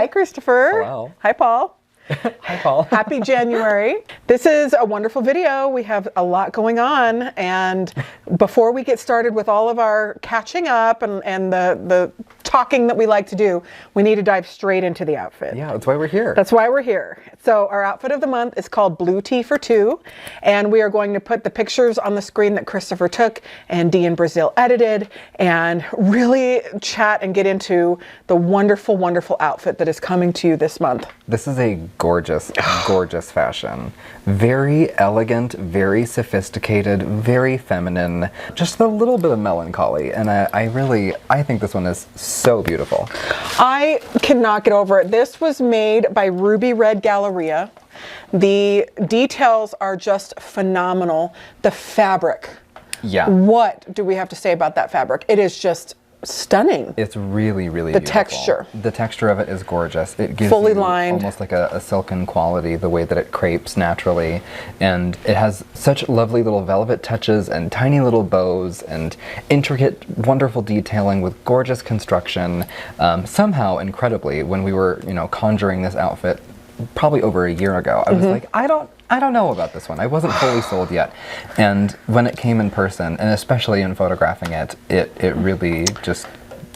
Hi, Christopher. Hello. Hi, Paul. Hi, Paul. Happy January. This is a wonderful video. We have a lot going on, and before we get started with all of our catching up and the talking that we like to do, we need to dive straight into the outfit. Yeah, that's why we're here. That's why we're here. So our outfit of the month is called Blue Tea for Two, and we are going to put the pictures on the screen that Christopher took and Dee in Brazil edited, and really chat and get into the wonderful, wonderful outfit that is coming to you this month. This is a gorgeous, gorgeous fashion. Very elegant, very sophisticated, very feminine, just a little bit of melancholy. And I think this one is so beautiful. I cannot get over it. This was made by Ruby Red Galleria. The details are just phenomenal. The fabric. Yeah. What do we have to say about that fabric? It is just stunning. It's really, really the beautiful. texture. The texture of it is gorgeous. It gives fully you lined, almost like a silken quality, the way that it crepes naturally. And it has such lovely little velvet touches and tiny little bows and intricate, wonderful detailing with gorgeous construction. Somehow, incredibly, when we were, conjuring this outfit probably over a year ago, I was like, I don't know about this one. I wasn't fully sold yet. And when it came in person, and especially in photographing it, it really just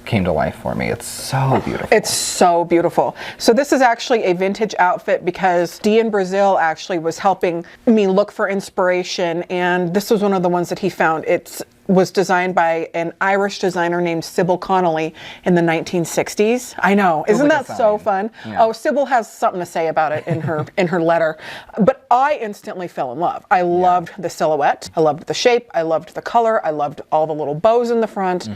came to life for me. It's so beautiful. It's so beautiful. So this is actually a vintage outfit because Dee in Brazil actually was helping me look for inspiration, and this was one of the ones that he found. It was designed by an Irish designer named Sybil Connolly in the 1960s. I know, isn't that so fun? Yeah. Oh, Sybil has something to say about it in her in her letter. But I instantly fell in love. I loved the silhouette. I loved the shape. I loved the color. I loved all the little bows in the front.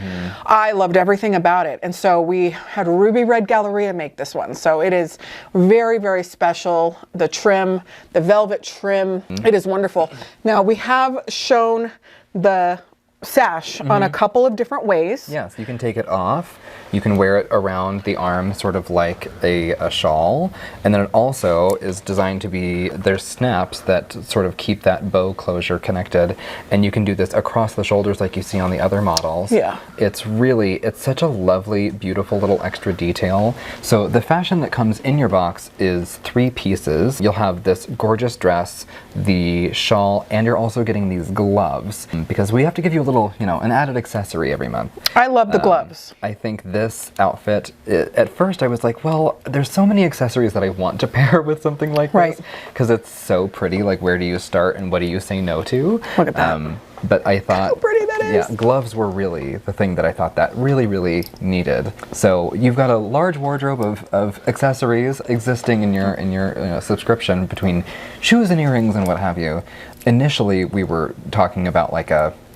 I loved everything about it. And so we had Ruby Red Galleria make this one. So it is very, very special. The trim, the velvet trim, it is wonderful. Now we have shown the sash on a couple of different ways. Yes, you can take it off. You can wear it around the arm, sort of like a shawl. And then it also is designed to be, there's snaps that sort of keep that bow closure connected. And you can do this across the shoulders like you see on the other models. Yeah. It's such a lovely, beautiful little extra detail. So the fashion that comes in your box is 3 pieces. You'll have this gorgeous dress, the shawl, and you're also getting these gloves, because we have to give you a little, an added accessory every month. I love the gloves. I think this outfit, at first I was like, well, there's so many accessories that I want to pair with something like this, because it's so pretty. Like, where do you start and what do you say no to? Look at that. But I thought, how pretty that is. Yeah, gloves were really the thing that I thought that really, really needed. So you've got a large wardrobe of accessories existing in your subscription, between shoes and earrings and what have you. Initially, we were talking about like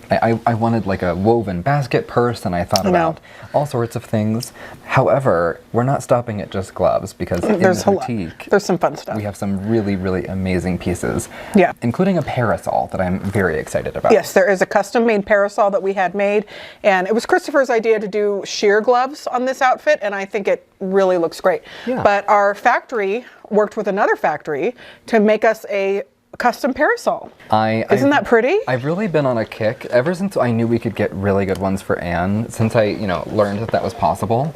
I wanted like a woven basket purse, and I thought about all sorts of things. However, we're not stopping at just gloves, because in the boutique, there's some fun stuff. we have some really, really amazing pieces. Yeah. Including a parasol that I'm very excited about. Yes, there is a custom-made parasol that we had made, and it was Christopher's idea to do sheer gloves on this outfit, and I think it really looks great. Yeah. But our factory worked with another factory to make us a custom parasol. Isn't that pretty? I've really been on a kick ever since I knew we could get really good ones for Anne. Since I, learned that was possible,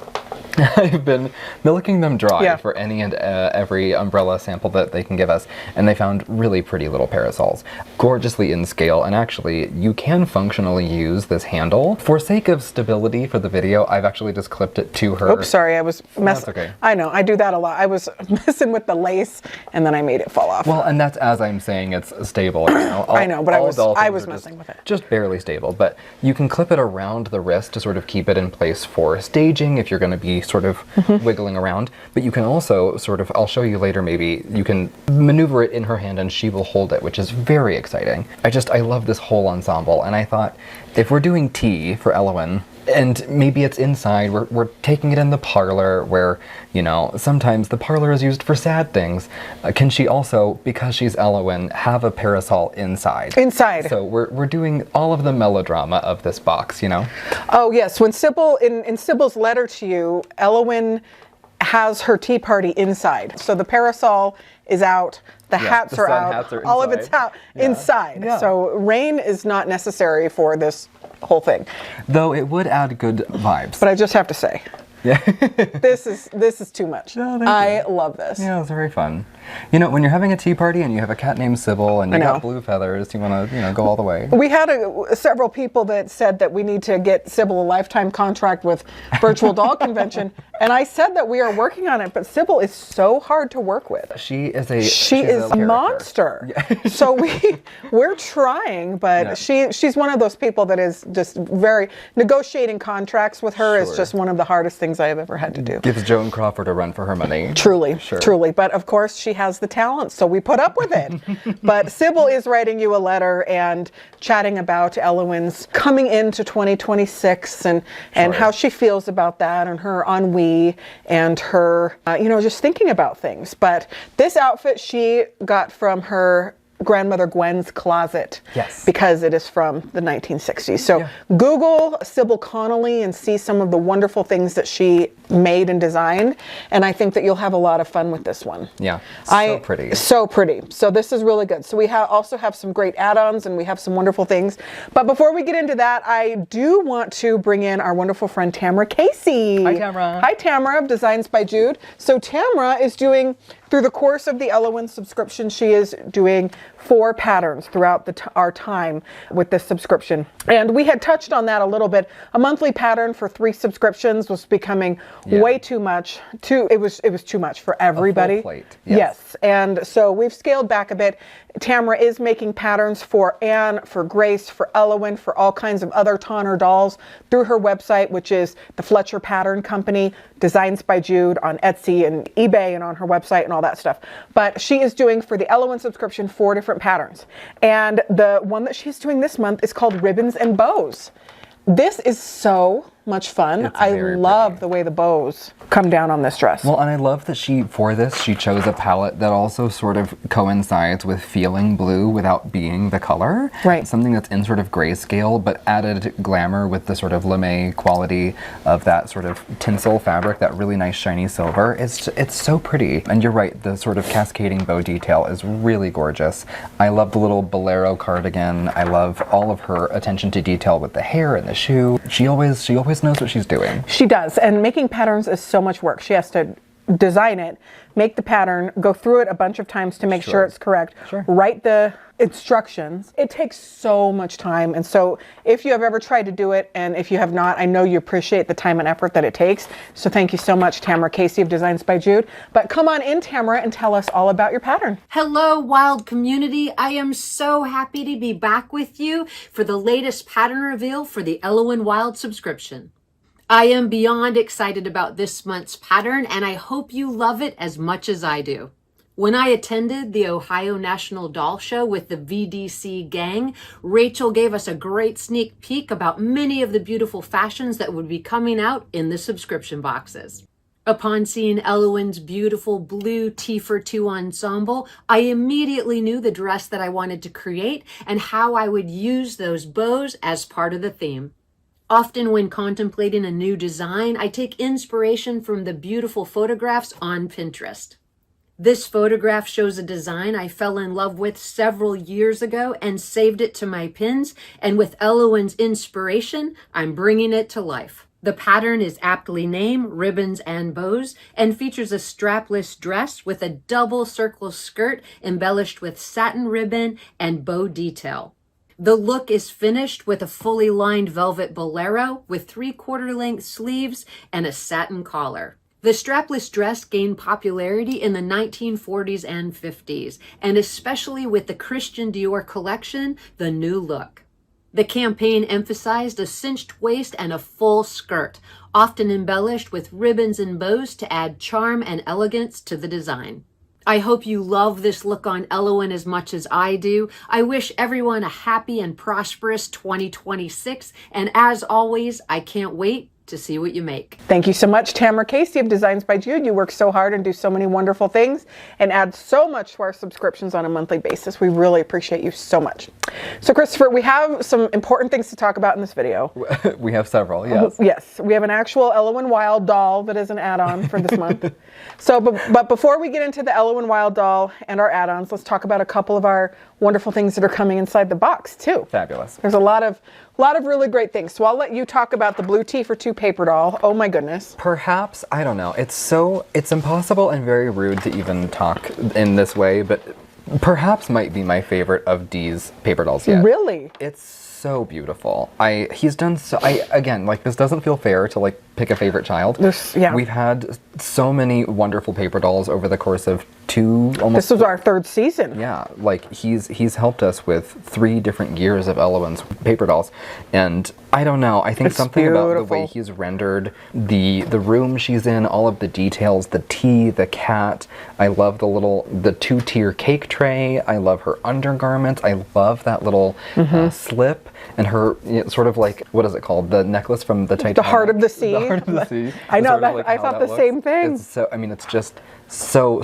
I've been milking them dry for any and every umbrella sample that they can give us, and they found really pretty little parasols, gorgeously in scale. And actually, you can functionally use this handle. For sake of stability for the video, I've actually just clipped it to her. Oops, sorry, I was messing. That's okay. I know, I do that a lot. I was messing with the lace, and then I made it fall off. Well, and that's as I'm saying it's stable. I know, but I was messing with it. Just barely stable, but you can clip it around the wrist to sort of keep it in place for staging if you're going to be sort of wiggling around. But you can also sort of, I'll show you later, maybe you can maneuver it in her hand and she will hold it, which is very exciting. I love this whole ensemble, and I thought, if we're doing tea for Ellowyne, and maybe it's inside, we're taking it in the parlor where, sometimes the parlor is used for sad things. Can she also, because she's Ellowyne, have a parasol inside? Inside. So we're doing all of the melodrama of this box, Oh yes, when Sybil, in Sybil's letter to you, Ellowyne has her tea party inside. So the parasol is out, the hats are out, hats are all of it's out inside. Yeah. So rain is not necessary for this whole thing. Though it would add good vibes. But I just have to say, Yeah. This is too much. Oh, I love this. Yeah, it's very fun. You know, when you're having a tea party and you have a cat named Sybil and you I know. got blue feathers, you want to, you know, go all the way. We had several people that said that we need to get Sybil a lifetime contract with Virtual Doll Convention, and I said that we are working on it, but Sybil is so hard to work with. She's a monster. Yeah. So we're trying, but she's one of those people that is just very negotiating contracts with her is just one of the hardest things I have ever had to do. Gives Joan Crawford a run for her money. Truly. But of course she has the talent, so we put up with it. But Sybil is writing you a letter and chatting about Ellowyne's coming into 2026 and how she feels about that and her ennui and her, just thinking about things. But this outfit she got from her grandmother Gwen's closet. Yes. Because it is from the 1960s. So Google Sybil Connolly and see some of the wonderful things that she made and designed. And I think that you'll have a lot of fun with this one. Yeah. So pretty. So pretty. So this is really good. So we also have some great add-ons and we have some wonderful things. But before we get into that, I do want to bring in our wonderful friend Tamara Casey. Hi, Tamara. Hi, Tamara of Designs by Jude. So Tamara is doing, through the course of the Ellowyne subscription, she is doing 4 patterns throughout our time with this subscription. And we had touched on that a little bit. A monthly pattern for 3 subscriptions was becoming way too much. It was too much for everybody. A full plate. Yes. And so we've scaled back a bit. Tamara is making patterns for Anne, for Grace, for Ellowyne, for all kinds of other Tonner dolls through her website, which is the Fletcher Pattern Company, Designs by Jude on Etsy and eBay and on her website and all that stuff. But she is doing for the Ellowyne subscription 4 different patterns. And the one that she's doing this month is called Ribbons and Bows. This is so much fun. I love the way the bows come down on this dress. Well, and I love that she chose a palette that also sort of coincides with feeling blue without being the color. Right. Something that's in sort of grayscale, but added glamour with the sort of lame quality of that sort of tinsel fabric, that really nice shiny silver. It's so pretty. And you're right, the sort of cascading bow detail is really gorgeous. I love the little bolero cardigan. I love all of her attention to detail with the hair and the shoe. She always knows what she's doing. She does, and making patterns is so much work. She has to design it, make the pattern, go through it a bunch of times to make sure it's correct, write the instructions. It takes so much time, and so if you have ever tried to do it, and if you have not, I know you appreciate the time and effort that it takes. So thank you so much, Tamara Casey of Designs by Jude. But come on in, Tamara, and tell us all about your pattern. Hello, Wilde community. I am so happy to be back with you for the latest pattern reveal for the Ellowyne Wilde subscription. I am beyond excited about this month's pattern, and I hope you love it as much as I do. When I attended the Ohio National Doll Show with the VDC gang, Rachel gave us a great sneak peek about many of the beautiful fashions that would be coming out in the subscription boxes. Upon seeing Ellowyne's beautiful blue T for Two ensemble, I immediately knew the dress that I wanted to create and how I would use those bows as part of the theme. Often when contemplating a new design, I take inspiration from the beautiful photographs on Pinterest. This photograph shows a design I fell in love with several years ago and saved it to my pins, and with Ellowyne's inspiration, I'm bringing it to life. The pattern is aptly named Ribbons and Bows and features a strapless dress with a double circle skirt embellished with satin ribbon and bow detail. The look is finished with a fully lined velvet bolero with 3/4 length sleeves and a satin collar. The strapless dress gained popularity in the 1940s and 50s, and especially with the Christian Dior collection, The New Look. The campaign emphasized a cinched waist and a full skirt, often embellished with ribbons and bows to add charm and elegance to the design. I hope you love this look on Ellowyne as much as I do. I wish everyone a happy and prosperous 2026, and as always, I can't wait to see what you make. Thank you so much, Tamara Casey of Designs by Jude. You work so hard and do so many wonderful things and add so much to our subscriptions on a monthly basis. We really appreciate you so much. So Christopher, we have some important things to talk about in this video. We have several, yes. Yes, we have an actual Ellowyne Wilde doll that is an add-on for this month. So, but before we get into the Ellowyne Wilde doll and our add-ons, let's talk about a couple of our wonderful things that are coming inside the box too. Fabulous. There's a lot of A lot of really great things. So I'll let you talk about the blue tea for two paper doll. Oh my goodness. Perhaps, I don't know. It's impossible and very rude to even talk in this way, but perhaps might be my favorite of Dee's paper dolls yet. Really? It's so beautiful. He's done so, again, like, this doesn't feel fair to, like, pick a favorite child. Yeah. We've had so many wonderful paper dolls over the course of This was our third season. Yeah, like, he's helped us with 3 different years of Ellowyne's paper dolls, and I don't know, I think It's something about the beautiful. way he's rendered the room she's in, all of the details, the tea, the cat. I love the 2-tier cake tray. I love her undergarment. I love that little slip and her sort of, like, what is it called? The necklace from the Titanic. The Heart of the Sea. The Heart of the Sea. I know, Sort of like I how thought that the looks. same thing. It's so, I mean, it's just so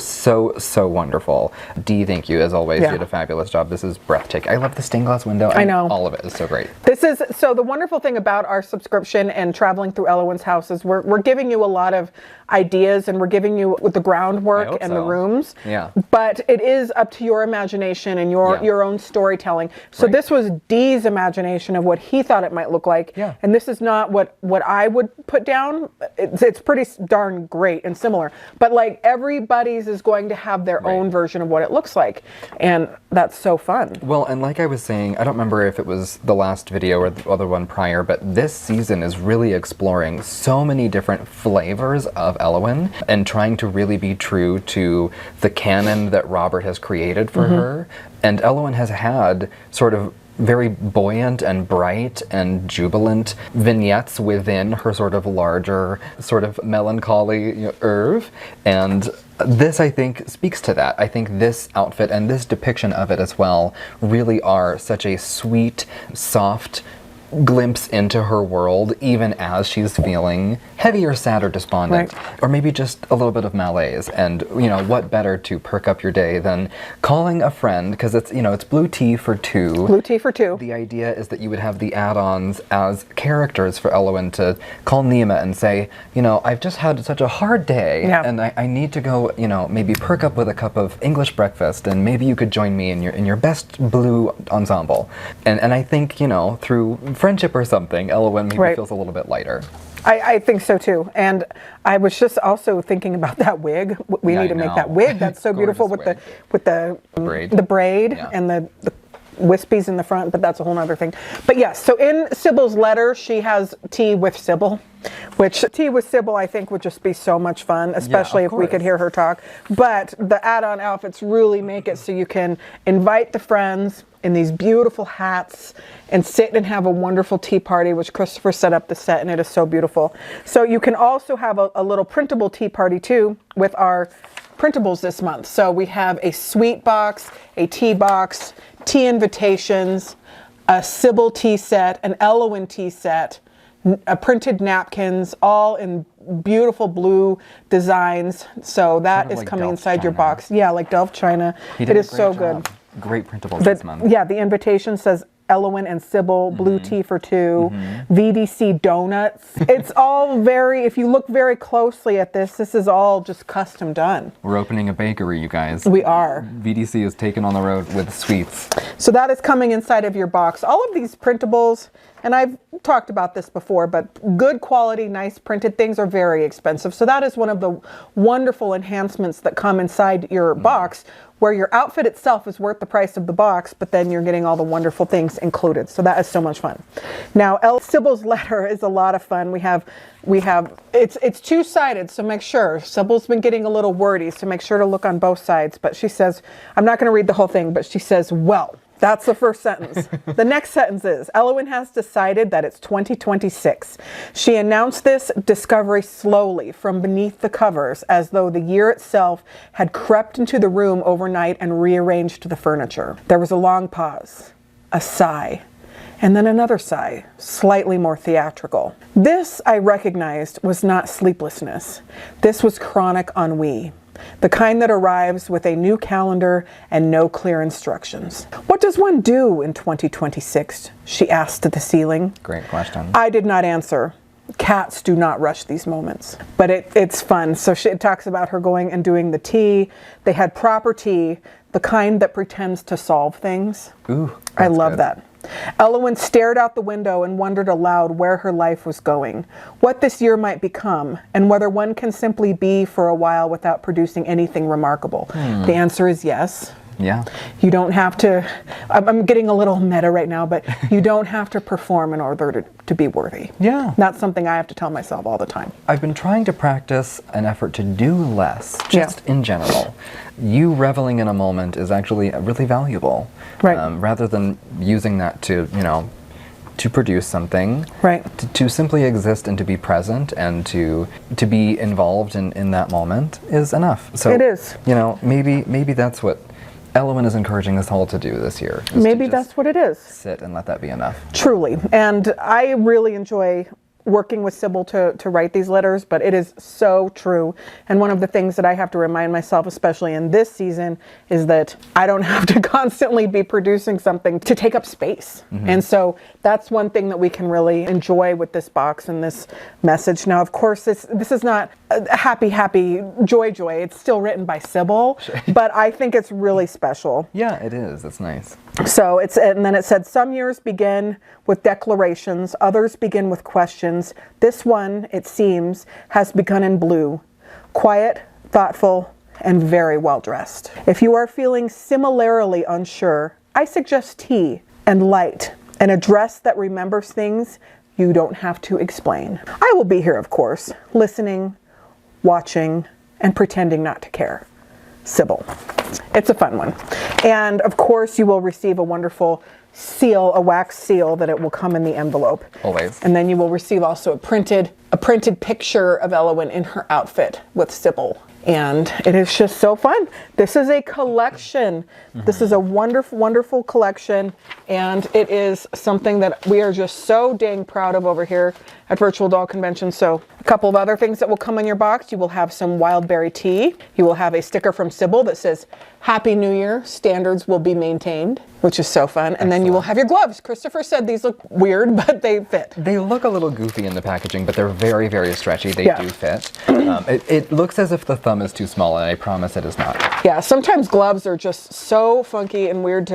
wonderful. Dee, thank you as always. Yeah. You did a fabulous job. This is breathtaking. I love the stained glass window. I know. All of it is so great. So the wonderful thing about our subscription and traveling through Ellowyne's house is we're giving you a lot of ideas, and we're giving you the groundwork hope and the so. rooms. Yeah. But it is up to your imagination and your own storytelling. So Right. this was Dee's imagination of what he thought it might look like. Yeah. And this is not what I would put down. It's pretty darn great and similar. But like everybody's is going to have their Right. own version of what it looks like. And that's so fun. Well, and like I was saying, I don't remember if it was the last video or the other one prior, but this season is really exploring so many different flavors of Ellowyne and trying to really be true to the canon that Robert has created for her. And Ellowyne has had sort of very buoyant and bright and jubilant vignettes within her sort of larger, sort of melancholy oeuvre. And this, I think, speaks to that. I think this outfit and this depiction of it as well really are such a sweet, soft glimpse into her world, even as she's feeling heavy or sad or despondent, Right. or maybe just a little bit of malaise. And what better to perk up your day than calling a friend, because it's it's blue tea for 2. Blue tea for 2. The idea is that you would have the add-ons as characters for Ellowyne to call Nima and say, I've just had such a hard day, Yeah. and I need to go, maybe perk up with a cup of English breakfast, and maybe you could join me in your best blue ensemble. And I think, through friendship or something, Ellowyne maybe Right. feels a little bit lighter. I think so too. And I was just also thinking about that wig. We Yeah, need to I make know. that wig. That's so beautiful with Gorgeous the braid. the braid Yeah. and the wispies in the front, but that's a whole other thing. But yes, so in Sybil's letter, she has tea with Sybil, which tea with Sybil I think would just be so much fun, especially of if we could course. hear her talk. But the add-on outfits really make it so you can invite the friends in these beautiful hats and sit and have a wonderful tea party, which Christopher set up the set, and it is so beautiful. So you can also have a little printable tea party too with our printables this month. So we have a sweet box, a tea box, tea invitations, a Sybil tea set, an Ellowyne tea set, printed napkins, all in beautiful blue designs. So that Sort of is like coming Delft inside your china. box. Yeah, like Delft china. He It did a is so great good. job. Great printables this month. Yeah, the invitation says Ellowyne and Sybil, blue tea for 2, VDC donuts. It's all if you look very closely at this is all just custom done. We're opening a bakery, you guys. We are. VDC is taken on the road with sweets. So that is coming inside of your box. All of these printables, and I've talked about this before, but good quality, nice printed things are very expensive. So that is one of the wonderful enhancements that come inside your box, where your outfit itself is worth the price of the box, but then you're getting all the wonderful things included. So that is so much fun. Now, Sybil's letter is a lot of fun. It's two-sided, so make sure. Sybil's been getting a little wordy, so make sure to look on both sides. But she says, I'm not going to read the whole thing, but she says, well, that's the first sentence. The next sentence is, Ellowyne has decided that it's 2026. She announced this discovery slowly from beneath the covers, as though the year itself had crept into the room overnight and rearranged the furniture. There was a long pause, a sigh, and then another sigh, slightly more theatrical. This, I recognized, was not sleeplessness. This was chronic ennui. The kind that arrives with a new calendar and no clear instructions. What does one do in 2026? She asked at the ceiling. Great question. I did not answer. Cats do not rush these moments, but it's fun. So it talks about her going and doing the tea. They had proper tea, the kind that pretends to solve things. Ooh, I that's love good. that. Ellowyne stared out the window and wondered aloud where her life was going, what this year might become, and whether one can simply be for a while without producing anything remarkable. The answer is yes. Yeah. You don't have to, I'm getting a little meta right now, but you don't have to perform in order to be worthy. Yeah. That's something I have to tell myself all the time. I've been trying to practice an effort to do less, just in general. You reveling in a moment is actually really valuable. Right. Rather than using that to, to produce something. Right. To simply exist and to be present and to be involved in that moment is enough. So it is. Maybe that's what Ellowyne is encouraging us all to do this year. Maybe that's what it is. Sit and let that be enough. Truly. And I really enjoy working with Sybil to write these letters, but it is so true. And one of the things that I have to remind myself, especially in this season, is that I don't have to constantly be producing something to take up space. And so that's one thing that we can really enjoy with this box and this message. Now, of course, this is not a happy, joy. It's still written by Sybil, but I think it's really special. Yeah, it is. It's nice. So and then it said, some years begin with declarations, others begin with questions. This one, it seems, has begun in blue, quiet, thoughtful, and very well dressed. If you are feeling similarly unsure, I suggest tea and light and a dress that remembers things you don't have to explain. I will be here, of course, listening, watching, and pretending not to care. Sybil. It's a fun one. And of course you will receive a wonderful seal, a wax seal that it will come in the envelope. Always. And then you will receive also a printed picture of Ellowyne in her outfit with Sybil. And it is just so fun. This is a collection. This is a wonderful, wonderful collection. And it is something that we are just so dang proud of over here at Virtual Doll Convention. So a couple of other things that will come in your box. You will have some wild berry tea. You will have a sticker from Sybil that says, Happy New Year, standards will be maintained, which is so fun. And then you will have your gloves. Christopher said these look weird, but they fit. They look a little goofy in the packaging, but they're very, very stretchy. They do fit. It looks as if the thumb is too small, and I promise it is not. Yeah, sometimes gloves are just so funky and weird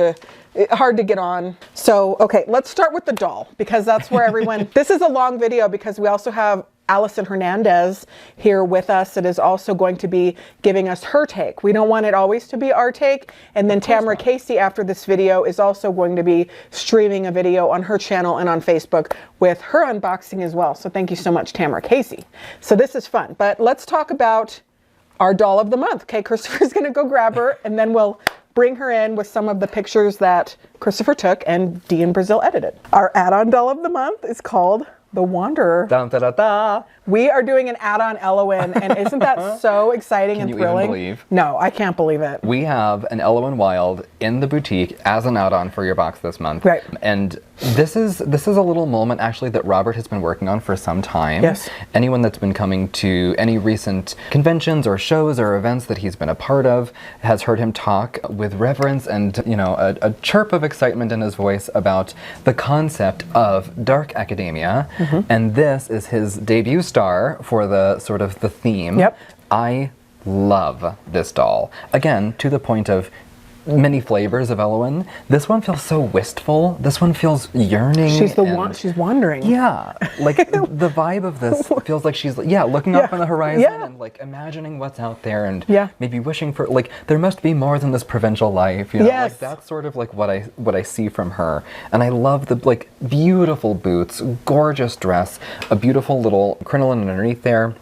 hard to get on. So, okay, let's start with the doll, because that's where everyone, this is a long video because we also have Allison Hernandez here with us that is also going to be giving us her take. We don't want it always to be our take. And then Tamara Casey, after this video, is also going to be streaming a video on her channel and on Facebook with her unboxing as well. So thank you so much, Tamara Casey. So this is fun, but let's talk about our doll of the month. Okay, Christopher's gonna go grab her and then we'll bring her in with some of the pictures that Christopher took and Dee and Brazil edited. Our add-on doll of the month is called The Wanderer. Dun, da, da, da. We are doing an add-on Ellowyne, and isn't that so exciting and thrilling? Can you even believe? No, I can't believe it. We have an Ellowyne Wilde in the boutique as an add-on for your box this month. Right. And this is a little moment actually that Robert has been working on for some time. Yes. Anyone that's been coming to any recent conventions or shows or events that he's been a part of has heard him talk with reverence and a chirp of excitement in his voice about the concept of dark academia. And this is his debut star for the sort of the theme. Yep. I love this doll. Again, to the point of many flavors of Ellowyne. This one feels so wistful. This one feels yearning. She's she's wandering. Yeah, like the vibe of this feels like she's looking up on the horizon and like imagining what's out there and maybe wishing for there must be more than this provincial life. Like that's sort of like what I see from her. And I love the beautiful boots, gorgeous dress, a beautiful little crinoline underneath there.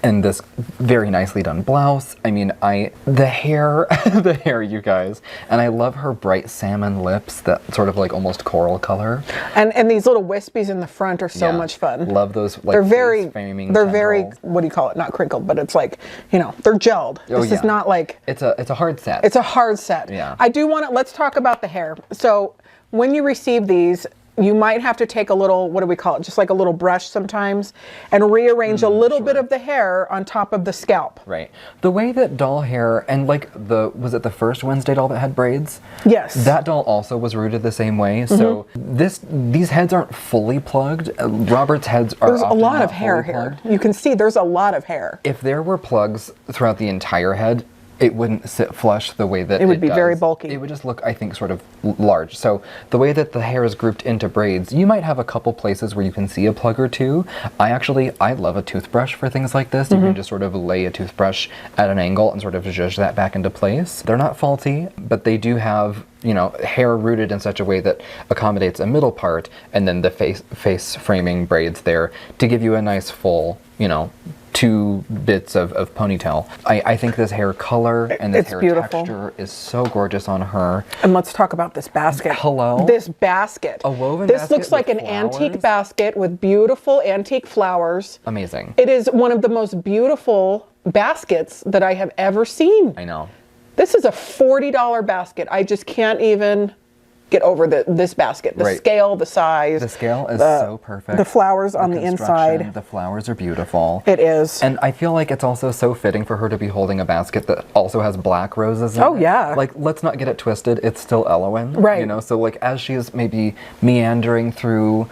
And this very nicely done blouse. I mean, the hair, you guys. And I love her bright salmon lips, that sort of almost coral color. And these little wispies in the front are so much fun. Love those they're very, tendril. what do you call it? Not crinkled, but it's they're gelled. This is not like... It's a hard set. It's a hard set. Yeah. I do want to, let's talk about the hair. So when you receive these, you might have to take a little, what do we call it? Just like a little brush sometimes and rearrange a little bit of the hair on top of the scalp. Right. The way that doll hair, and was it the first Wednesday doll that had braids? Yes. That doll also was rooted the same way. So these heads aren't fully plugged. Robert's heads are There's a often lot not of hair fully here. plugged. You can see there's a lot of hair. If there were plugs throughout the entire head, it wouldn't sit flush the way that it would be does. very bulky. It would just look, I think, sort of large. So the way that the hair is grouped into braids, you might have a couple places where you can see a plug or two. I love a toothbrush for things like this. You can just sort of lay a toothbrush at an angle and sort of zhuzh that back into place. They're not faulty, but they do have, you know, hair rooted in such a way that accommodates a middle part and then the face framing braids there to give you a nice full, you know, 2 bits of ponytail. I think this hair color and this hair beautiful. texture is so gorgeous on her. And let's talk about this basket. Hello? This basket. A woven this basket looks like with an flowers? antique basket with beautiful antique flowers. Amazing. It is one of the most beautiful baskets that I have ever seen. I know. This is a $40 basket. I just can't even get over this basket. The scale, the size. The scale is so perfect. The flowers on the construction, inside. The flowers are beautiful. It is. And I feel like it's also so fitting for her to be holding a basket that also has black roses in it. Oh, yeah. Like, let's not get it twisted. It's still Ellowyne. Right. You know, so like as she's maybe meandering through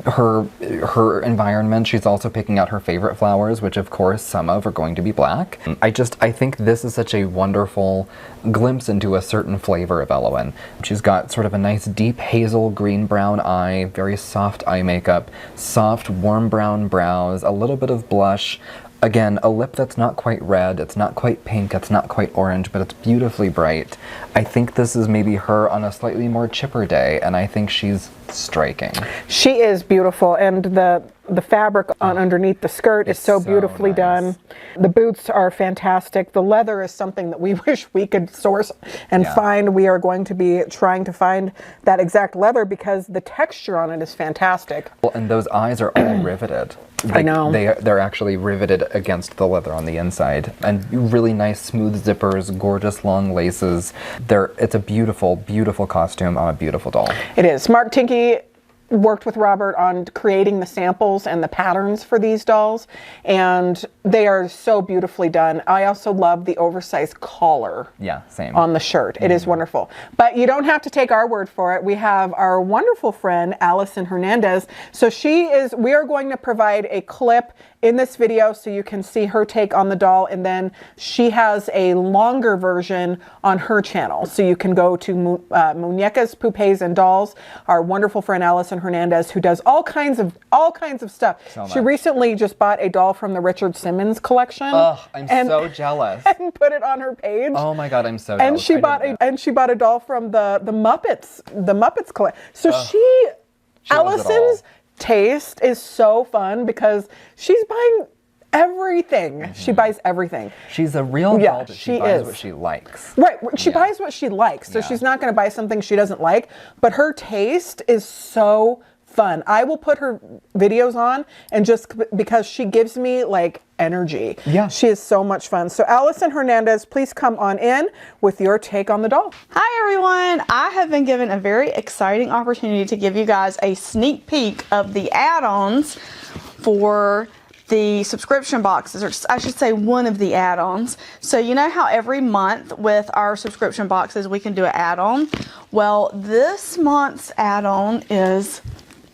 her environment, she's also picking out her favorite flowers, which of course some of are going to be black. I think this is such a wonderful glimpse into a certain flavor of Ellowyne. She's got sort of a nice deep hazel green brown eye, very soft eye makeup, soft warm brown brows, a little bit of blush. Again, a lip that's not quite red, it's not quite pink, it's not quite orange, but it's beautifully bright. I think this is maybe her on a slightly more chipper day, and I think she's striking. She is beautiful, and the fabric on underneath the skirt is so beautifully nice. done. The boots are fantastic. The leather is something that we wish we could source and find. We are going to be trying to find that exact leather because the texture on it is fantastic. Well, and those eyes are all riveted. I know. They're actually riveted against the leather on the inside. And really nice smooth zippers, gorgeous long laces. It's a beautiful, beautiful costume on a beautiful doll. It is. Mark Tinkey worked with Robert on creating the samples and the patterns for these dolls, and they are so beautifully done. I also love the oversized collar on the shirt. It is wonderful. But you don't have to take our word for it. We have our wonderful friend Allison Hernandez. So we are going to provide a clip in this video so you can see her take on the doll, and then she has a longer version on her channel. So you can go to Muñecas, Poupées, and Dolls, our wonderful friend Allison Hernandez, who does all kinds of stuff. She recently just bought a doll from the Richard Simmons collection. Ugh, I'm so jealous. And put it on her page. Oh my god, I'm so and jealous. She bought a doll from the Muppets collection. So Allison's taste is so fun because she's buying everything. She buys everything. She's a real doll, but she buys what she likes. Right. She buys what she likes. So she's not going to buy something she doesn't like, but her taste is so fun. I will put her videos on, and just because she gives me like energy. Yeah. She is so much fun. So Allison Hernandez, please come on in with your take on the doll. Hi everyone. I have been given a very exciting opportunity to give you guys a sneak peek of the add-ons for the subscription boxes, or I should say one of the add-ons. So you know how every month with our subscription boxes we can do an add-on? Well, this month's add-on is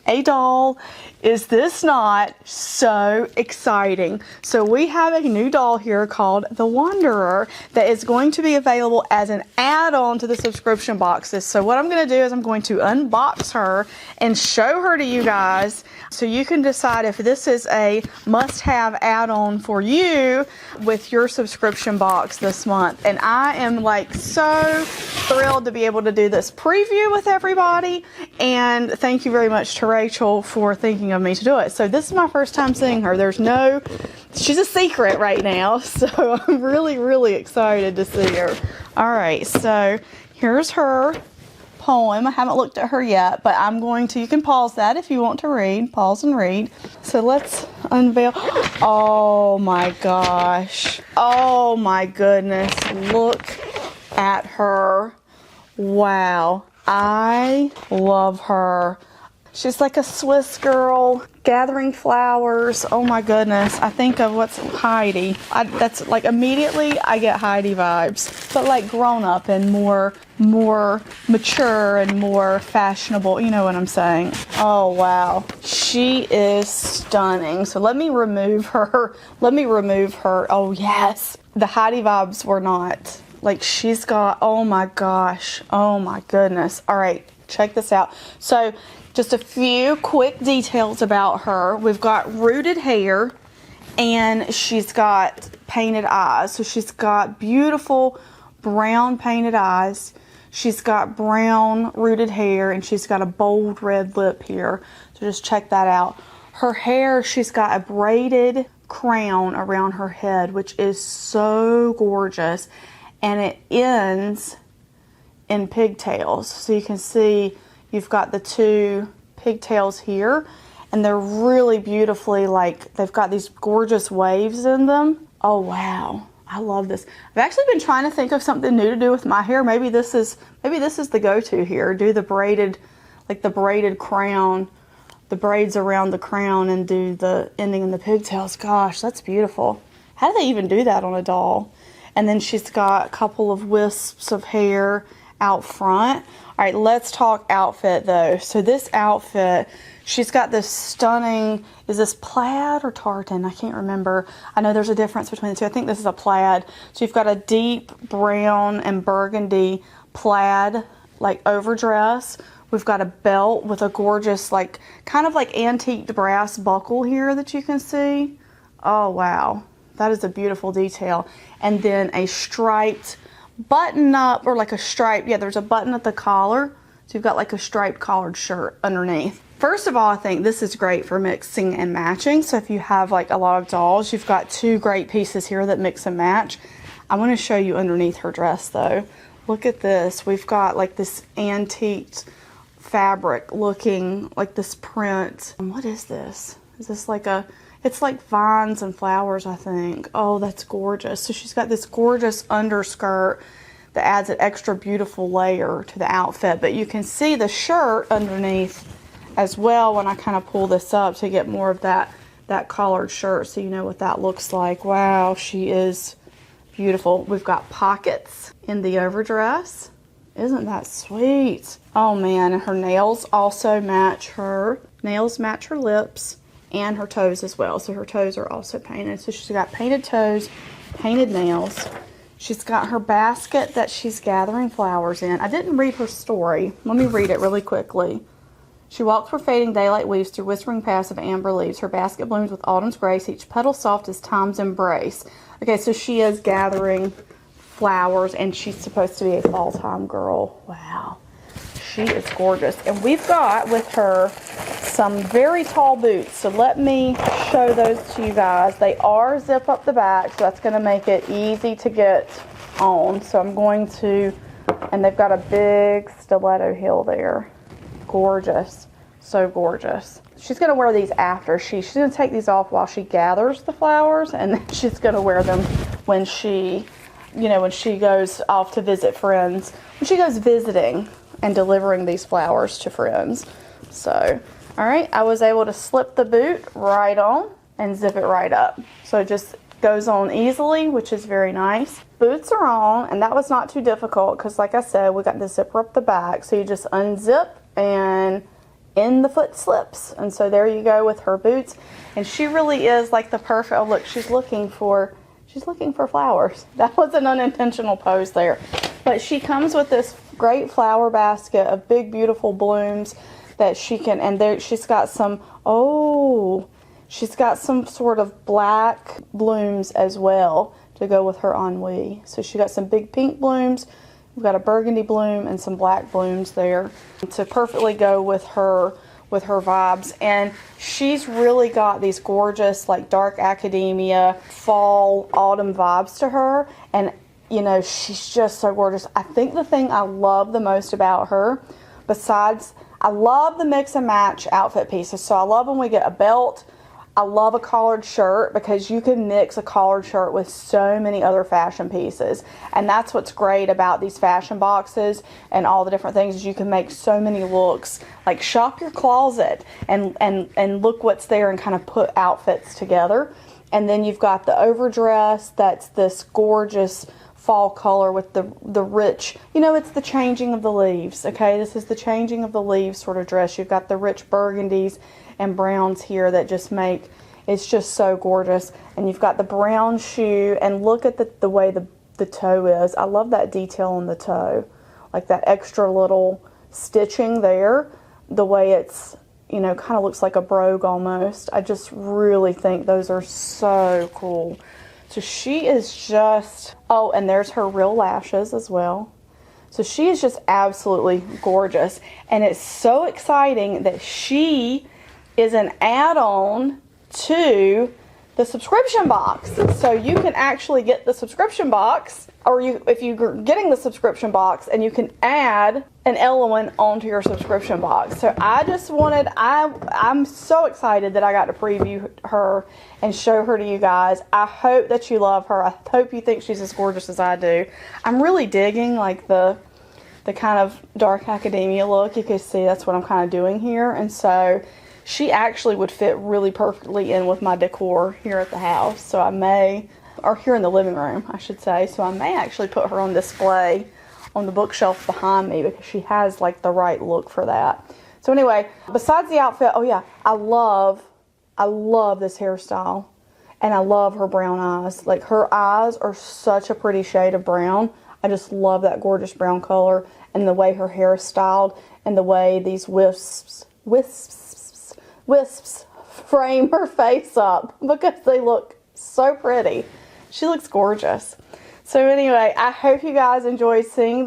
a doll. Is this not so exciting? So we have a new doll here called the Wanderer that is going to be available as an add-on to the subscription boxes. So what I'm going to do is I'm going to unbox her and show her to you guys so you can decide if this is a must-have add-on for you with your subscription box this month. And I am like so thrilled to be able to do this preview with everybody, and thank you very much to Rachel for thinking of me to do it. So this is my first time seeing her. She's a secret right now, so I'm really, really excited to see her. All right, so here's her poem. I haven't looked at her yet, but you can pause that if you want to read. Pause and read. So let's unveil. Oh my gosh. Oh my goodness. Look at her. Wow. I love her. She's like a Swiss girl gathering flowers. Oh my goodness. I think of what's Heidi. That's like immediately I get Heidi vibes, but like grown up and more mature and more fashionable. You know what I'm saying? Oh wow. She is stunning. So let me remove her. Oh yes. The Heidi vibes were not. Like she's got, oh my gosh. Oh my goodness. All right. Check this out. So just a few quick details about her. We've got rooted hair and she's got painted eyes. So she's got beautiful brown painted eyes. She's got brown rooted hair and she's got a bold red lip here. So just check that out. Her hair, she's got a braided crown around her head, which is so gorgeous. And it ends in pigtails. So you can see you've got the two pigtails here and they're really beautifully, like they've got these gorgeous waves in them. Oh wow, I love this. I've actually been trying to think of something new to do with my hair. Maybe this is the go-to here. Do the braided, like the braided crown, the braids around the crown and do the ending in the pigtails. Gosh, that's beautiful. How do they even do that on a doll? And then she's got a couple of wisps of hair out front. All right, let's talk outfit though. So this outfit, she's got this stunning, is this plaid or tartan? I can't remember. I know there's a difference between the two. I think this is a plaid. So you've got a deep brown and burgundy plaid, like overdress. We've got a belt with a gorgeous, like, kind of like antique brass buckle here that you can see. Oh wow, that is a beautiful detail. And then a striped button up, or like a stripe, yeah, there's a button at the collar, so you've got like a striped collared shirt underneath. First of all, I think this is great for mixing and matching. So if you have like a lot of dolls, you've got two great pieces here that mix and match. I want to show you underneath her dress though. Look at this. We've got like this antiqued fabric looking like this print. And what is this? Is this like a, it's like vines and flowers, I think. Oh, that's gorgeous. So she's got this gorgeous underskirt that adds an extra beautiful layer to the outfit. But you can see the shirt underneath as well when I kind of pull this up to get more of that collared shirt, so you know what that looks like. Wow, she is beautiful. We've got pockets in the overdress. Isn't that sweet? Oh man, and her nails also match her. Nails match her lips and her toes as well. So her toes are also painted. So she's got painted toes, painted nails. She's got her basket that she's gathering flowers in. I didn't read her story. Let me read it really quickly. She walks where fading daylight weaves through whispering paths of amber leaves. Her basket blooms with autumn's grace, each petal soft as time's embrace. Okay, so she is gathering flowers and she's supposed to be a fall time girl. Wow. She is gorgeous. And we've got with her some very tall boots. So let me show those to you guys. They are zip up the back, so that's going to make it easy to get on. So I'm going to, and they've got a big stiletto heel there. Gorgeous. So gorgeous. She's going to wear these after. She's going to take these off while she gathers the flowers, and then she's going to wear them when she, you know, when she goes off to visit friends. When she goes visiting and delivering these flowers to friends. So, all right, I was able to slip the boot right on and zip it right up. So it just goes on easily, which is very nice. Boots are on, and that was not too difficult because, like I said, we got the zipper up the back. So you just unzip and in the foot slips. And so there you go with her boots. And she really is like the perfect, oh look, she's looking for flowers. That was an unintentional pose there. But she comes with this great flower basket of big, beautiful blooms that she can, and there she's got some, she's got some sort of black blooms as well to go with her ennui. So she got some big pink blooms, we've got a burgundy bloom and some black blooms there to perfectly go with her vibes. And she's really got these gorgeous like dark academia fall autumn vibes to her, and you know, she's just so gorgeous. I think the thing I love the most about her, besides, I love the mix and match outfit pieces. So I love when we get a belt. I love a collared shirt because you can mix a collared shirt with so many other fashion pieces. And that's what's great about these fashion boxes and all the different things is you can make so many looks. Like shop your closet and look what's there and kind of put outfits together. And then you've got the overdress that's this gorgeous fall color with the rich, it's the changing of the leaves, okay? This is the changing of the leaves sort of dress. You've got the rich burgundies and browns here that just make, it's just so gorgeous. And you've got the brown shoe, and look at the way the toe is. I love that detail on the toe, like that extra little stitching there, the way it's, kind of looks like a brogue almost. I just really think those are so cool. So she is just, oh, and there's her real lashes as well. So she is just absolutely gorgeous. And it's so exciting that she is an add-on to the subscription box. So you can actually get the subscription box, or if you're getting the subscription box, and you can add an Ellowyne onto your subscription box. So I'm so excited that I got to preview her and show her to you guys. I hope that you love her. I hope you think she's as gorgeous as I do. I'm really digging like the kind of dark academia look. You can see that's what I'm kind of doing here. And so she actually would fit really perfectly in with my decor here at the house. So or here in the living room, I should say. So I may actually put her on display on the bookshelf behind me because she has like the right look for that. So anyway, besides the outfit, oh yeah, I love this hairstyle, and I love her brown eyes. Like her eyes are such a pretty shade of brown. I just love that gorgeous brown color and the way her hair is styled and the way these wisps frame her face up because they look so pretty. She looks gorgeous. So anyway, I hope you guys enjoyed seeing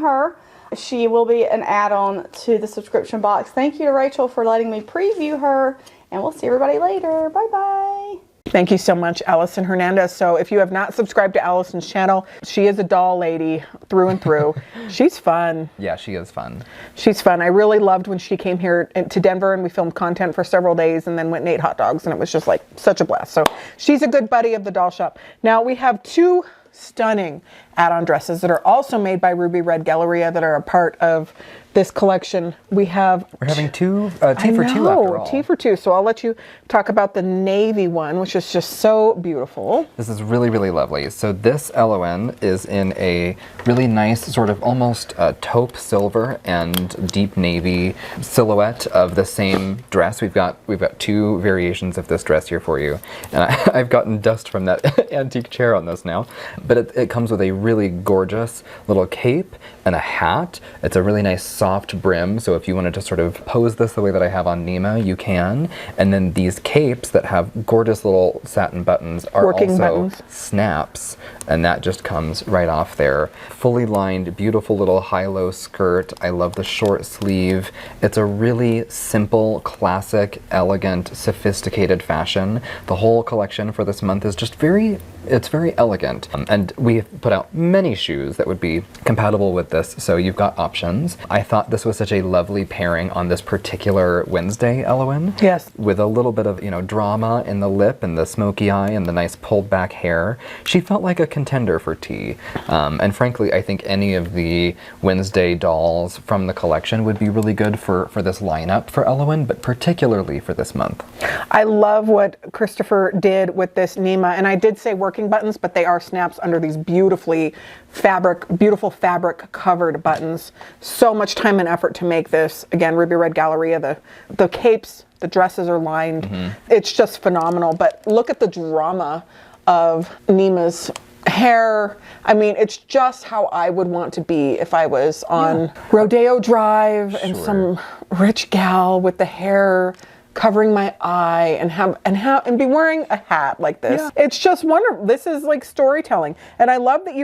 her. She will be an add-on to the subscription box. Thank you to Rachel for letting me preview her, and we'll see everybody later. Bye-bye. Thank you so much, Allison Hernandez. So if you have not subscribed to Allison's channel, she is a doll lady through and through. She's fun. Yeah, she is fun. She's fun. I really loved when she came here to Denver and we filmed content for several days and then went and ate hot dogs, and it was just like such a blast. So she's a good buddy of the doll shop. Now we have two stunning add-on dresses that are also made by Ruby Red Galleria that are a part of this collection. We're having tea for two after all. Tea for two. So I'll let you talk about the navy one, which is just so beautiful. This is really, really lovely. So this Ellowyne is in a really nice sort of almost taupe silver and deep navy silhouette of the same dress. We've got two variations of this dress here for you. And I've gotten dust from that antique chair on this now. But it comes with a really gorgeous little cape and a hat. It's a really nice soft brim, so if you wanted to sort of pose this the way that I have on Nima, you can. And then these capes that have gorgeous little satin buttons are Working also buttons. snaps, and that just comes right off there. Fully lined, beautiful little high-low skirt. I love the short sleeve. It's a really simple, classic, elegant, sophisticated fashion. The whole collection for this month is just very elegant. And we put out many shoes that would be compatible with this, so you've got options. I thought this was such a lovely pairing on this particular Wednesday Ellowyne. Yes. With a little bit of, drama in the lip and the smoky eye and the nice pulled back hair. She felt like a contender for tea. And frankly, I think any of the Wednesday dolls from the collection would be really good for this lineup for Ellowyne, but particularly for this month. I love what Christopher did with this Nima, and I did say working buttons, but they are snaps under these beautiful fabric covered buttons. So much time and effort to make this. Again, Ruby Red Galleria, the capes, the dresses are lined. It's just phenomenal. But look at the drama of Nima's hair. I mean, it's just how I would want to be if I was on Rodeo Drive and some rich gal with the hair covering my eye and be wearing a hat like this. Yeah. It's just wonderful. This is like storytelling. And I love that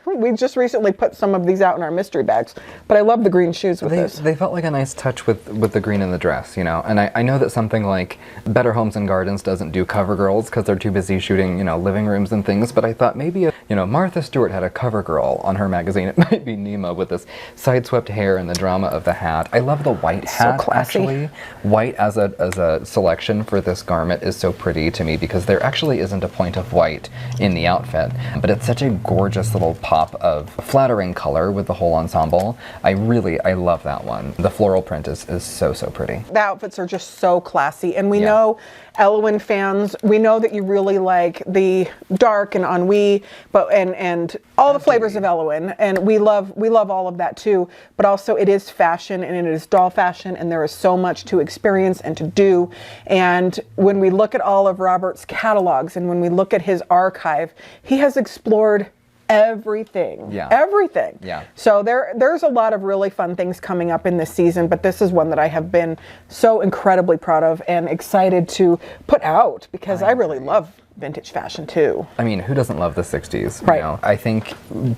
we just recently put some of these out in our mystery bags, but I love the green shoes with this. They felt like a nice touch with the green in the dress, and I know that something like Better Homes and Gardens doesn't do cover girls because they're too busy shooting, living rooms and things, but I thought maybe Martha Stewart had a cover girl on her magazine. It might be Nima with this side-swept hair and the drama of the hat. I love the white hat, classy. actually. White as a the selection for this garment is so pretty to me because there actually isn't a point of white in the outfit, but it's such a gorgeous little pop of flattering color with the whole ensemble. I love that one. The floral print is so pretty. The outfits are just so classy, and we know Ellowyne fans, we know that you really like the dark and ennui, but and all the flavors of Ellowyne, and we love all of that too. But also, it is fashion, and it is doll fashion, and there is so much to experience and to do. And when we look at all of Robert's catalogs, and when we look at his archive, he has explored everything. Everything. So there's a lot of really fun things coming up in this season, but this is one that I have been so incredibly proud of and excited to put out because I really love vintage fashion too. I mean, who doesn't love the 60s? Right. You know? I think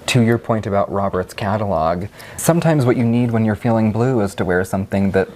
to your point about Robert's catalog, sometimes what you need when you're feeling blue is to wear something that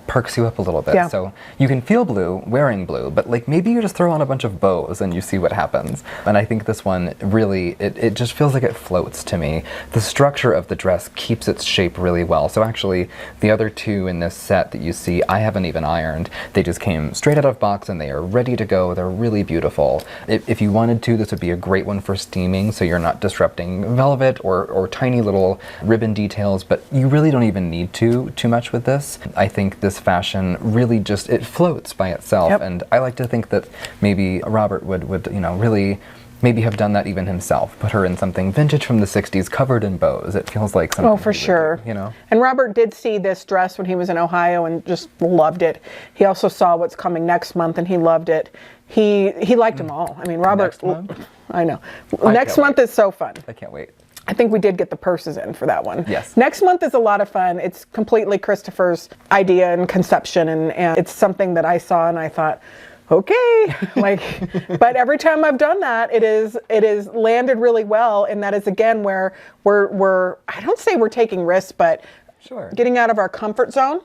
perks you up a little bit. So you can feel blue wearing blue, but like maybe you just throw on a bunch of bows and you see what happens. And I think this one really, it just feels like it floats to me. The structure of the dress keeps its shape really well. So actually the other two in this set that you see, I haven't even ironed. They just came straight out of box and they are ready to go. They're really beautiful. If you wanted to, this would be a great one for steaming, so you're not disrupting velvet or tiny little ribbon details, but you really don't even need too much with this. I think this fashion really just, it floats by itself, and I like to think that maybe Robert would you know, really maybe have done that even himself. Put her in something vintage from the 60s covered in bows. It feels like something. Oh, for sure. Do, you know? And Robert did see this dress when he was in Ohio and just loved it. He also saw what's coming next month and he loved it. He liked them all. I mean, Robert, I know. Next month is so fun. I can't wait. I think we did get the purses in for that one. Yes. Next month is a lot of fun. It's completely Christopher's idea and conception, and it's something that I saw and I thought, okay, like, but every time I've done that, it is landed really well, and that is again where we're I don't say we're taking risks, but getting out of our comfort zone.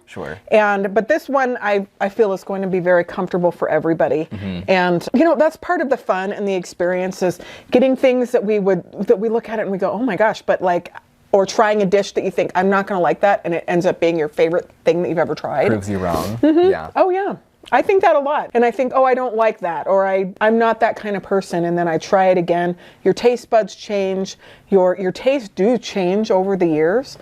But this one I feel is going to be very comfortable for everybody. And you know, that's part of the fun and the experience is getting things that we look at it and we go, oh my gosh, but like, or trying a dish that you think I'm not going to like that, and it ends up being your favorite thing that you've ever tried. Proves you wrong. Yeah. Oh yeah. I think that a lot. And I think, oh, I don't like that, or I'm not that kind of person, and then I try it again. Your taste buds change, your tastes do change over the years.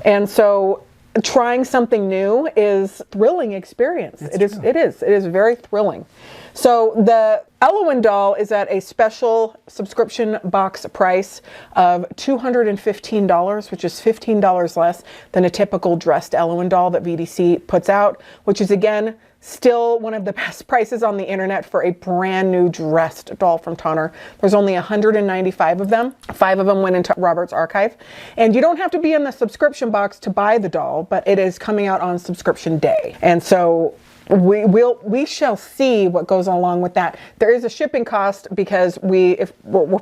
And so trying something new is a thrilling experience. It is very thrilling. So the Ellowyne doll is at a special subscription box price of $215, which is $15 less than a typical dressed Ellowyne doll that VDC puts out, which is again still one of the best prices on the internet for a brand new dressed doll from Tonner. There's only 195 of them. 5 of them went into Robert's archive. And you don't have to be in the subscription box to buy the doll, but it is coming out on subscription day. And so we shall see what goes along with that. There is a shipping cost because we're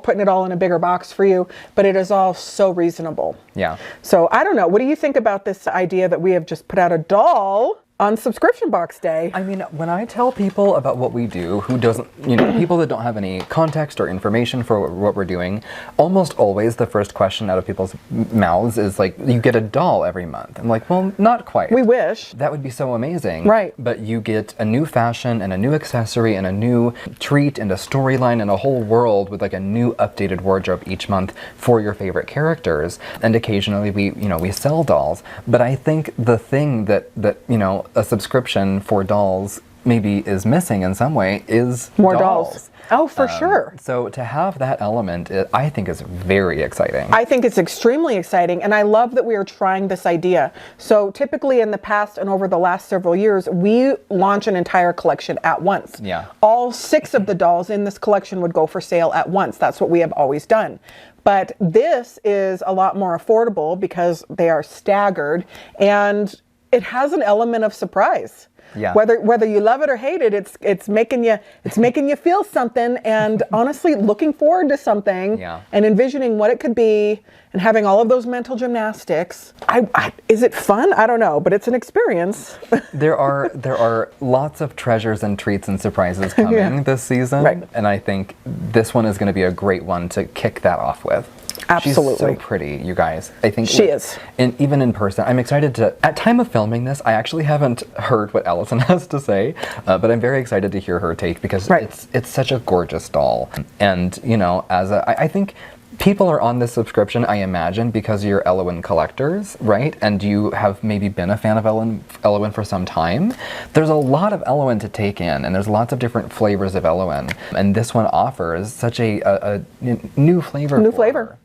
putting it all in a bigger box for you, but it is all so reasonable. Yeah. So I don't know. What do you think about this idea that we have just put out a doll on subscription box day? I mean, when I tell people about what we do, who doesn't, you know, people that don't have any context or information for what we're doing, almost always the first question out of people's mouths is like, you get a doll every month. I'm like, well, not quite. We wish. That would be so amazing. Right. But you get a new fashion and a new accessory and a new treat and a storyline and a whole world with like a new updated wardrobe each month for your favorite characters. And occasionally we sell dolls. But I think the thing that you know, a subscription for dolls maybe is missing in some way is more dolls. Oh, for sure. So to have that element, I think is very exciting. I think it's extremely exciting, and I love that we are trying this idea. So typically in the past and over the last several years, we launch an entire collection at once. Yeah. All 6 of the dolls in this collection would go for sale at once. That's what we have always done. But this is a lot more affordable because they are staggered, and it has an element of surprise. Yeah. Whether you love it or hate it, it's making you feel something, and honestly looking forward to something, and envisioning what it could be, and having all of those mental gymnastics. Is it fun? I don't know, but it's an experience. There are lots of treasures and treats and surprises coming this season, and I think this one is going to be a great one to kick that off with. Absolutely. She's so pretty, you guys. I think she is. And even in person, I'm excited to, at time of filming this, I actually haven't heard what Allison has to say, but I'm very excited to hear her take because it's such a gorgeous doll. And, you know, I think people are on this subscription, I imagine, because you're Ellowyne collectors, right? And you have maybe been a fan of Ellowyne for some time. There's a lot of Ellowyne to take in, and there's lots of different flavors of Ellowyne. And this one offers such a new flavor. New flavor. Her.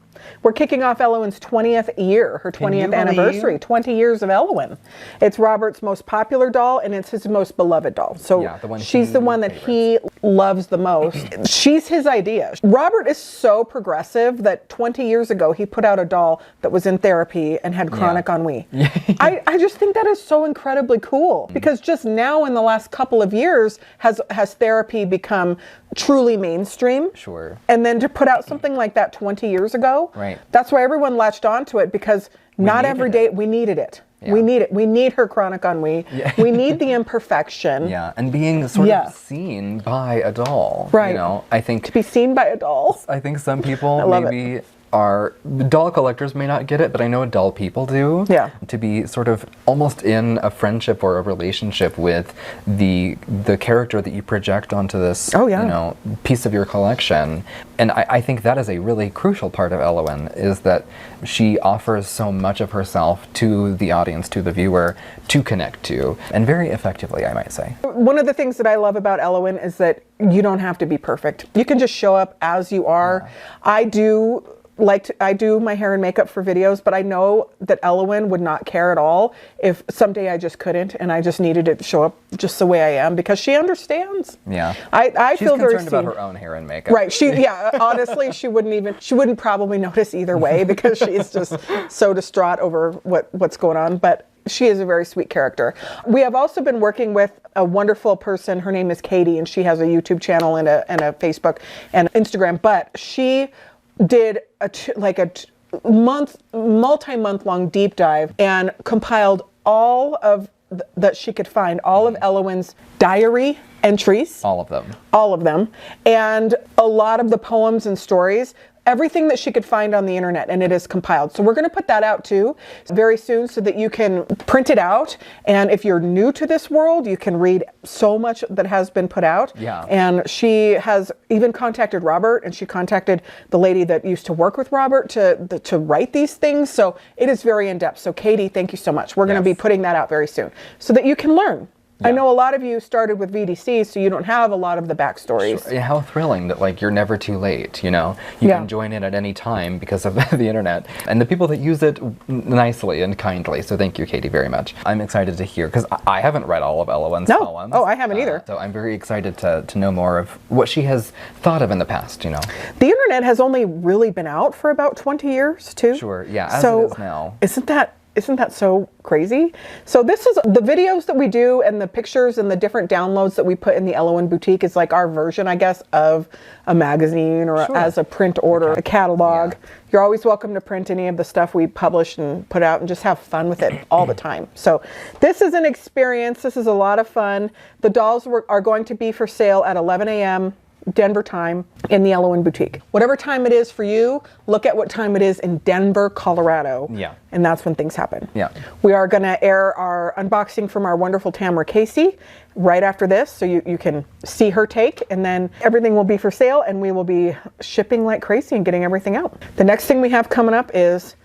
We're kicking off Ellowyne's 20th year, her 20th anniversary, 20 years of Ellowyne. It's Robert's most popular doll, and it's his most beloved doll. So she's the one that he loves the most. She's his idea. Robert is so progressive that 20 years ago, he put out a doll that was in therapy and had chronic ennui. I just think that is so incredibly cool, because just now in the last couple of years has therapy become truly mainstream. Sure. And then to put out something like that 20 years ago, that's why everyone latched onto it, because not every day we needed it. Yeah. We need it. We need her chronic ennui. We need the imperfection. And being sort of seen by a doll. Right. You know, I think to be seen by a doll. I think some people maybe doll collectors may not get it, but I know doll people do. Yeah. To be sort of almost in a friendship or a relationship with the character that you project onto this you know, piece of your collection. And I think that is a really crucial part of Ellowyne, is that she offers so much of herself to the audience, to the viewer, to connect to, and very effectively, I might say. One of the things that I love about Ellowyne is that you don't have to be perfect. You can just show up as you are. I do my hair and makeup for videos, but I know that Ellowyne would not care at all if someday I just couldn't and I just needed to show up just the way I am, because she understands. Yeah. I feel very concerned about her own hair and makeup. Right. Honestly, she wouldn't probably notice either way, because she's just so distraught over what's going on. But she is a very sweet character. We have also been working with a wonderful person. Her name is Katie, and she has a YouTube channel and a Facebook and Instagram. But she did a multi-month long deep dive and compiled all of that she could find, all of Ellowyne's diary entries. All of them. All of them. And a lot of the poems and stories. Everything that she could find on the internet, and it is compiled. So we're going to put that out too very soon, so that you can print it out. And if you're new to this world, you can read so much that has been put out. Yeah. And she has even contacted Robert, and she contacted the lady that used to work with Robert to write these things. So it is very in-depth. So Katie, thank you so much. We're going to be putting that out very soon, so that you can learn. Yeah. I know a lot of you started with VDC, so you don't have a lot of the backstories. Sure. Yeah, how thrilling that, like, you're never too late, you know? You can join in at any time because of the internet. And the people that use it nicely and kindly. So thank you, Katie, very much. I'm excited to hear, because I haven't read all of Ellowyne's poems. Oh, I haven't either. So I'm very excited to know more of what she has thought of in the past, you know? The internet has only really been out for about 20 years, too. Sure, yeah, as it is now. Isn't that so crazy? So this is the videos that we do, and the pictures and the different downloads that we put in the Ellowyne boutique is like our version, I guess, of a magazine or as a print order, a catalog. Yeah. You're always welcome to print any of the stuff we publish and put out, and just have fun with it all the time. So this is an experience. This is a lot of fun. The dolls are going to be for sale at 11 a.m. Denver time in the Ellowyne boutique. Whatever time it is for you, look at what time it is in Denver, Colorado. Yeah. And that's when things happen. Yeah. We are going to air our unboxing from our wonderful Tamara Casey right after this, so you can see her take, and then everything will be for sale, and we will be shipping like crazy and getting everything out. The next thing we have coming up is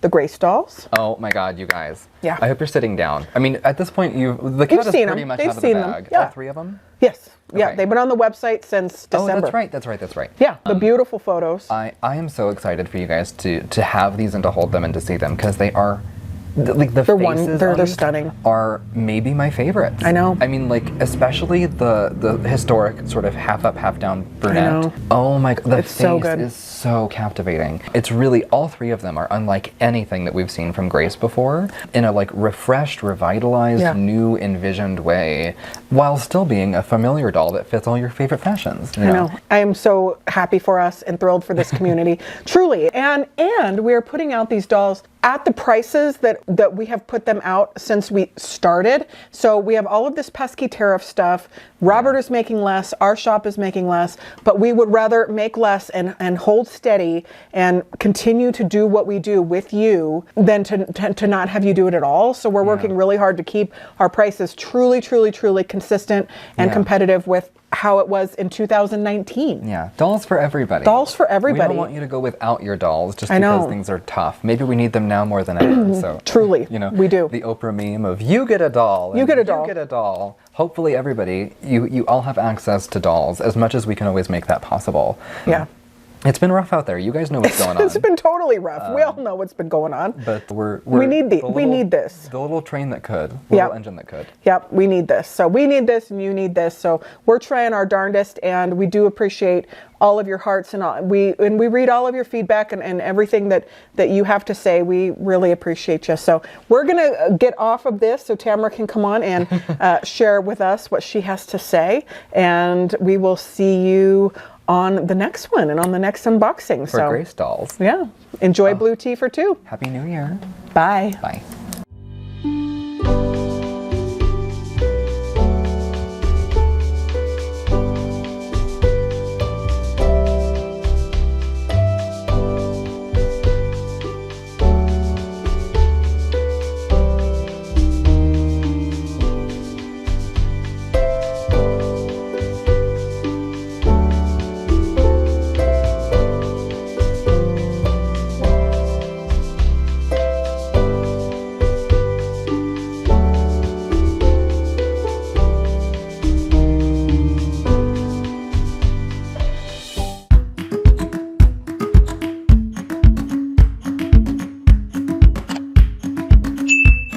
the Grace dolls. Oh my God, you guys. Yeah. I hope you're sitting down. I mean, at this point, the cat is pretty much out of the bag. Yeah. All three of them? Yes. Okay. Yeah, they've been on the website since December. Oh, that's right. Yeah, the beautiful photos. I am so excited for you guys to have these and to hold them and to see them, because they are, like, the faces they're stunning. Are maybe my favorites. I know. I mean, like, especially the historic sort of half up, half down brunette. I know. Oh my God, the It's face so good. is so captivating. It's really, all three of them are unlike anything that we've seen from Grace before, in a, like, refreshed, revitalized, new, envisioned way, while still being a familiar doll that fits all your favorite fashions. You know? I know. I am so happy for us and thrilled for this community, truly. And we are putting out these dolls at the prices that we have put them out since we started. So we have all of this pesky tariff stuff. Robert is making less, our shop is making less, but we would rather make less and hold steady and continue to do what we do with you than to not have you do it at all. So we're working really hard to keep our prices truly, truly, truly consistent and competitive with how it was in 2019. Yeah, dolls for everybody. Dolls for everybody. We don't want you to go without your dolls just because things are tough. Maybe we need them now more than ever. So truly, we do. The Oprah meme of you get a doll. You get a doll. You get a doll. Hopefully, everybody, you all have access to dolls as much as we can always make that possible. Yeah. It's been rough out there. You guys know what's going on. It's been totally rough. We all know what's been going on. But we need this. The little train that could. The little engine that could. Yep, we need this. So we need this and you need this. So we're trying our darndest, and we do appreciate all of your hearts and all. We read all of your feedback and everything that you have to say. We really appreciate you. So we're going to get off of this so Tamara can come on and share with us what she has to say. And we will see you on the next one and on the next unboxing. For Grace dolls. Yeah. Enjoy Blue Tea for 2. Happy New Year. Bye. Bye.